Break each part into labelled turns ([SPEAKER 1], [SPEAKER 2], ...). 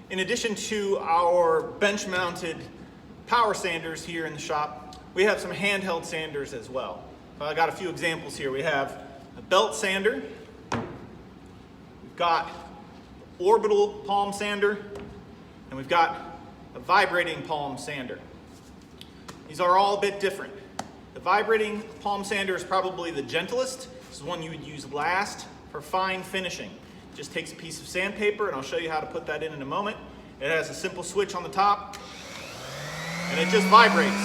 [SPEAKER 1] In addition to our bench-mounted power sanders here in the shop, we have some handheld sanders as well. I got a few examples here. We have a belt sander, we've got orbital palm sander, and we've got a vibrating palm sander. These are all a bit different. The vibrating palm sander is probably the gentlest. This is one you would use last for fine finishing. It just takes a piece of sandpaper, and I'll show you how to put that in a moment. It has a simple switch on the top, and it just vibrates.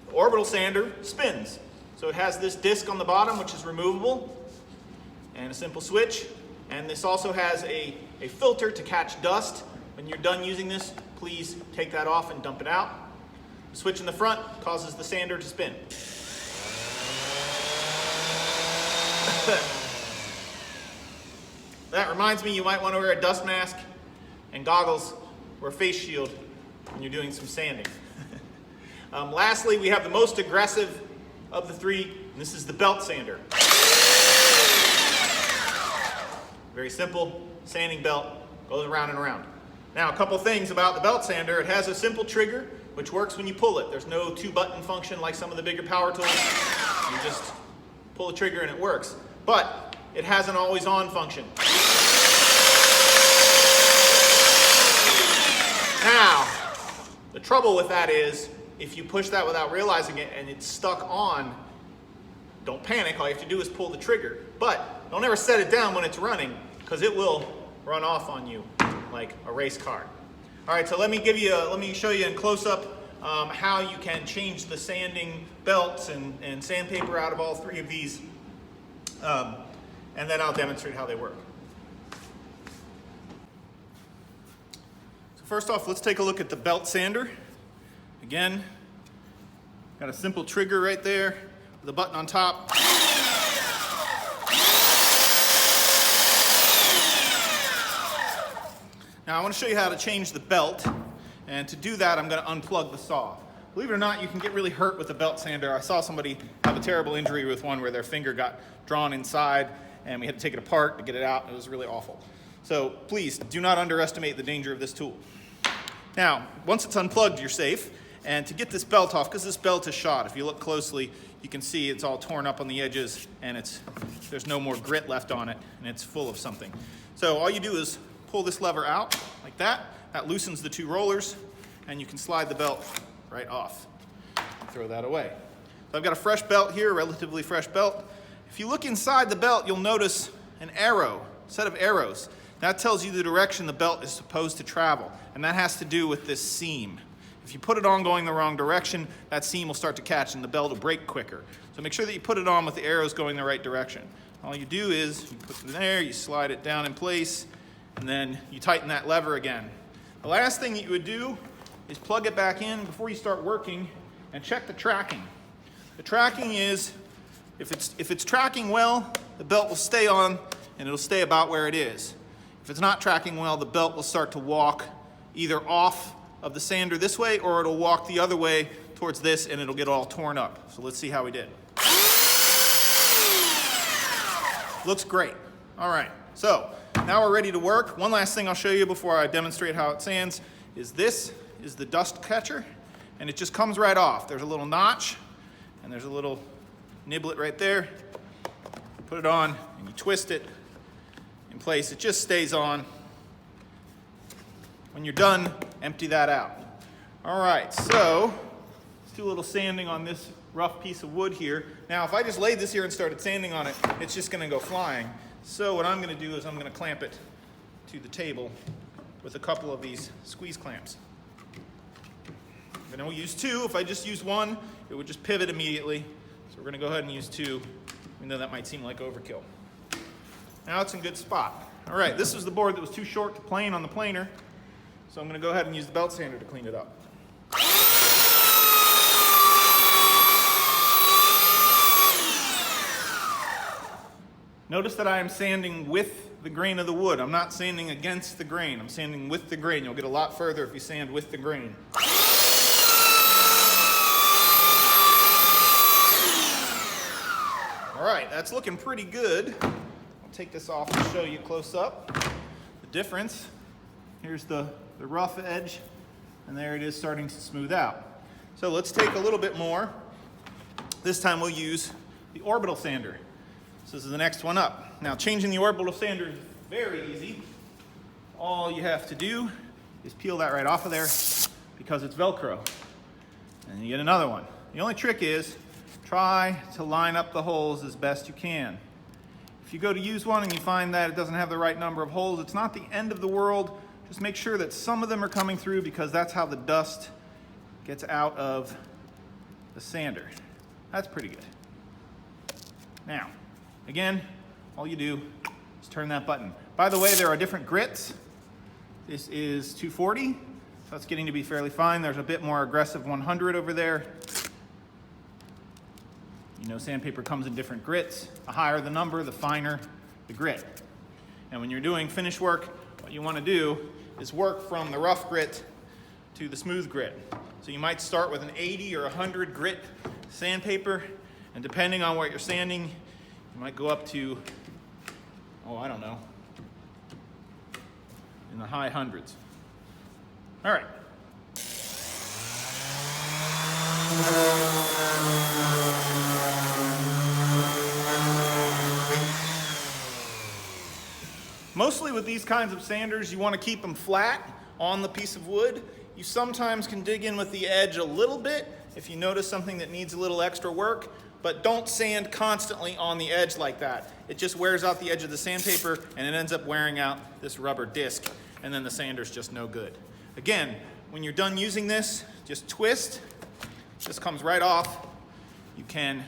[SPEAKER 1] The orbital sander spins. So it has this disc on the bottom, which is removable, and a simple switch. And this also has a filter to catch dust. When you're done using this, please take that off and dump it out. The switch in the front causes the sander to spin. That reminds me, you might want to wear a dust mask and goggles or a face shield when you're doing some sanding. Lastly, we have the most aggressive of the three, and this is the belt sander. Very simple sanding belt, goes around and around. Now, a couple things about the belt sander. It has a simple trigger, which works when you pull it. There's no 2-button function like some of the bigger power tools. You just pull the trigger and it works. But it has an always-on function. Now, the trouble with that is, if you push that without realizing it and it's stuck on, don't panic. All you have to do is pull the trigger. But don't ever set it down when it's running, because it will run off on you like a race car. All right, so let me show you in close-up how you can change the sanding belts and sandpaper out of all three of these, and then I'll demonstrate how they work. So first off, let's take a look at the belt sander. Again, got a simple trigger right there with a button on top. Now I want to show you how to change the belt, and to do that I'm going to unplug the saw. Believe it or not, you can get really hurt with a belt sander. I saw somebody have a terrible injury with one where their finger got drawn inside and we had to take it apart to get it out. It was really awful. So please do not underestimate the danger of this tool. Now, once it's unplugged, you're safe. And to get this belt off, because this belt is shot, if you look closely, you can see it's all torn up on the edges and there's no more grit left on it, and it's full of something. So all you do is pull this lever out like that. That loosens the two rollers, and you can slide the belt right off. Throw that away. So I've got a fresh belt here, a relatively fresh belt. If you look inside the belt, you'll notice an arrow, a set of arrows. That tells you the direction the belt is supposed to travel, and that has to do with this seam. If you put it on going the wrong direction, that seam will start to catch and the belt will break quicker. So make sure that you put it on with the arrows going the right direction. All you do is you put it there, you slide it down in place, and then you tighten that lever again. The last thing that you would do is plug it back in before you start working and check the tracking. The tracking is, if it's tracking well, the belt will stay on and it'll stay about where it is. If it's not tracking well, the belt will start to walk either off of the sander this way, or it'll walk the other way towards this and it'll get all torn up. So let's see how we did. Looks great. All right, so now we're ready to work. One last thing I'll show you before I demonstrate how it sands is this is the dust catcher, and it just comes right off. There's a little notch and there's a little niblet right there. Put it on and you twist it in place. It just stays on. When you're done, empty that out. All right, so let's do a little sanding on this rough piece of wood here. Now, if I just laid this here and started sanding on it, it's just gonna go flying. So what I'm gonna do is I'm gonna clamp it to the table with a couple of these squeeze clamps. I'm gonna use two. If I just use one, it would just pivot immediately. So we're gonna go ahead and use two, even though that might seem like overkill. Now it's in good spot. All right, this is the board that was too short to plane on the planer. So I'm going to go ahead and use the belt sander to clean it up. Notice that I am sanding with the grain of the wood. I'm not sanding against the grain. I'm sanding with the grain. You'll get a lot further if you sand with the grain. All right, that's looking pretty good. I'll take this off and show you close up the difference. Here's the rough edge, and there it is starting to smooth out. So let's take a little bit more. This time we'll use the Orbital Sander. So this is the next one up. Now changing the Orbital Sander is very easy. All you have to do is peel that right off of there because it's Velcro. And you get another one. The only trick is try to line up the holes as best you can. If you go to use one and you find that it doesn't have the right number of holes, it's not the end of the world. Just make sure that some of them are coming through because that's how the dust gets out of the sander. That's pretty good. Now, again, all you do is turn that button. By the way, there are different grits. This is 240, so that's getting to be fairly fine. There's a bit more aggressive 100 over there. You know, sandpaper comes in different grits. The higher the number, the finer the grit. And when you're doing finish work, what you want to do is work from the rough grit to the smooth grit. So you might start with an 80 or 100 grit sandpaper, and depending on what you're sanding, you might go up to, oh, I don't know, in the high hundreds. All right. Mostly with these kinds of sanders, you want to keep them flat on the piece of wood. You sometimes can dig in with the edge a little bit if you notice something that needs a little extra work, but don't sand constantly on the edge like that. It just wears out the edge of the sandpaper and it ends up wearing out this rubber disc, and then the sander's just no good. Again, when you're done using this, just twist. This comes right off. You can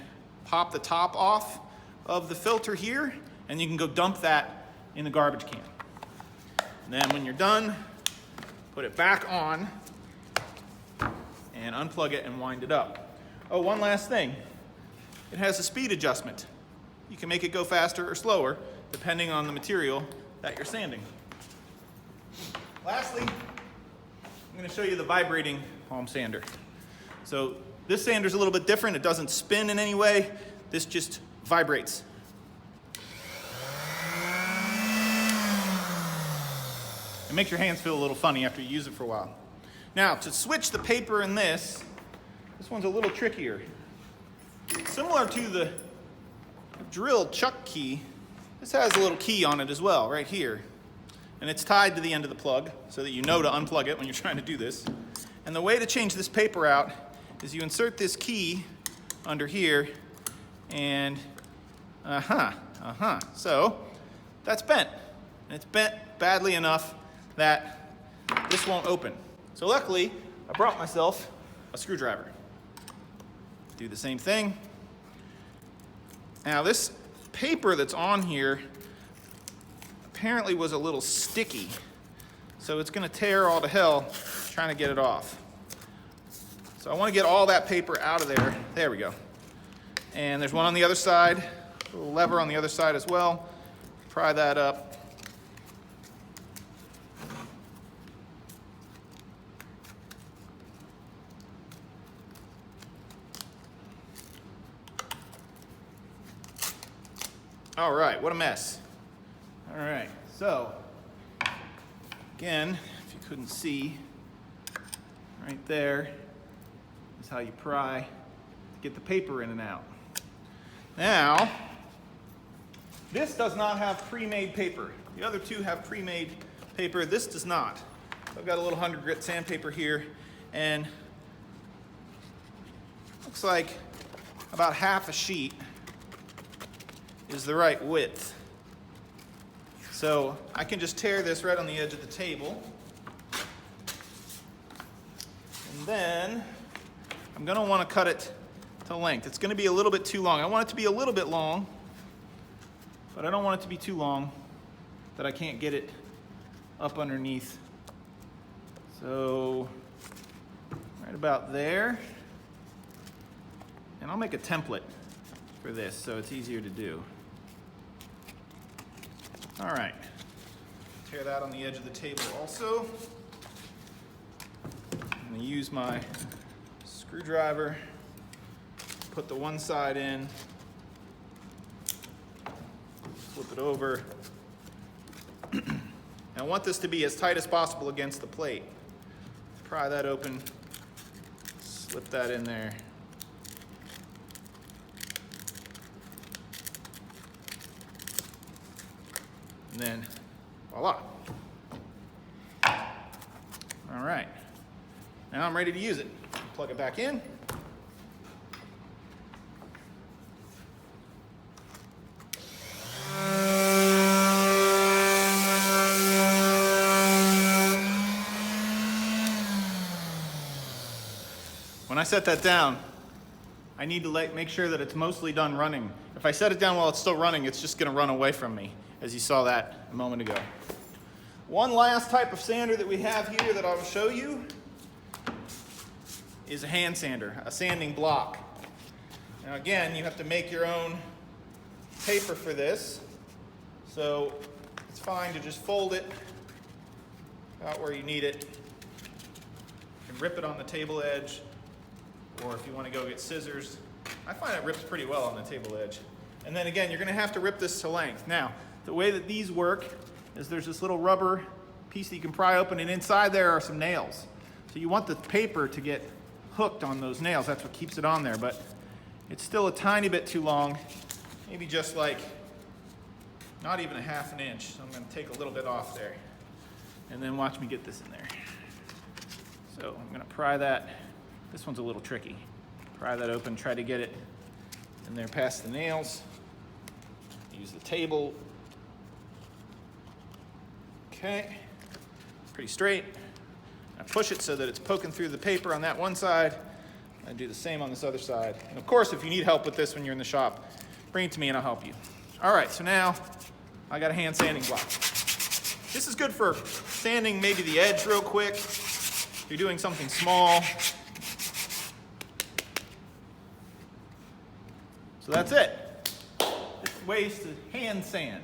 [SPEAKER 1] pop the top off of the filter here, and you can go dump that in the garbage can. And then when you're done, put it back on and unplug it and wind it up. Oh, one last thing. It has a speed adjustment. You can make it go faster or slower depending on the material that you're sanding. Lastly, I'm going to show you the vibrating palm sander. So this sander's a little bit different. It doesn't spin in any way. This just vibrates. It makes your hands feel a little funny after you use it for a while. Now, to switch the paper in this one's a little trickier. Similar to the drill chuck key, this has a little key on it as well, right here. And it's tied to the end of the plug so that you know to unplug it when you're trying to do this. And the way to change this paper out is you insert this key under here and So that's bent. And it's bent badly enough that this won't open. So luckily, I brought myself a screwdriver. Do the same thing. Now this paper that's on here apparently was a little sticky. So it's gonna tear all to hell trying to get it off. So I wanna get all that paper out of there. There we go. And there's one on the other side, a little lever on the other side as well. Pry that up. All right, what a mess. All right, so again, if you couldn't see, right there is how you pry to get the paper in and out. Now, this does not have pre-made paper. The other two have pre-made paper. This does not. I've got a little 100 grit sandpaper here, and looks like about half a sheet is the right width. So I can just tear this right on the edge of the table. And then I'm gonna wanna cut it to length. It's gonna be a little bit too long. I want it to be a little bit long, but I don't want it to be too long that I can't get it up underneath. So right about there. And I'll make a template for this so it's easier to do. All right, tear that on the edge of the table also. I'm gonna use my screwdriver, put the one side in, flip flip it over. I want this to be as tight as possible against the plate. Pry that open, slip that in there. And then, voila. All right, now I'm ready to use it. Plug it back in. When I set that down, I need to make sure that it's mostly done running. If I set it down while it's still running, it's just gonna run away from me, as you saw that a moment ago. One last type of sander that we have here that I will show you is a hand sander, a sanding block. Now again, you have to make your own paper for this, so it's fine to just fold it about where you need it. You can rip it on the table edge, or if you want to go get scissors. I find it rips pretty well on the table edge. And then again, you're going to have to rip this to length. Now, the way that these work is there's this little rubber piece that you can pry open, and inside there are some nails. So you want the paper to get hooked on those nails. That's what keeps it on there, but it's still a tiny bit too long, maybe just like not even a ½ inch. So I'm going to take a little bit off there, and then watch me get this in there. So I'm going to pry that. This one's a little tricky. Pry that open, try to get it in there past the nails. Use the table. Okay, pretty straight. I push it so that it's poking through the paper on that one side. I do the same on this other side. And of course, if you need help with this when you're in the shop, bring it to me and I'll help you. All right, so now I got a hand sanding block. This is good for sanding maybe the edge real quick. If you're doing something small. So that's it. This is ways to hand sand.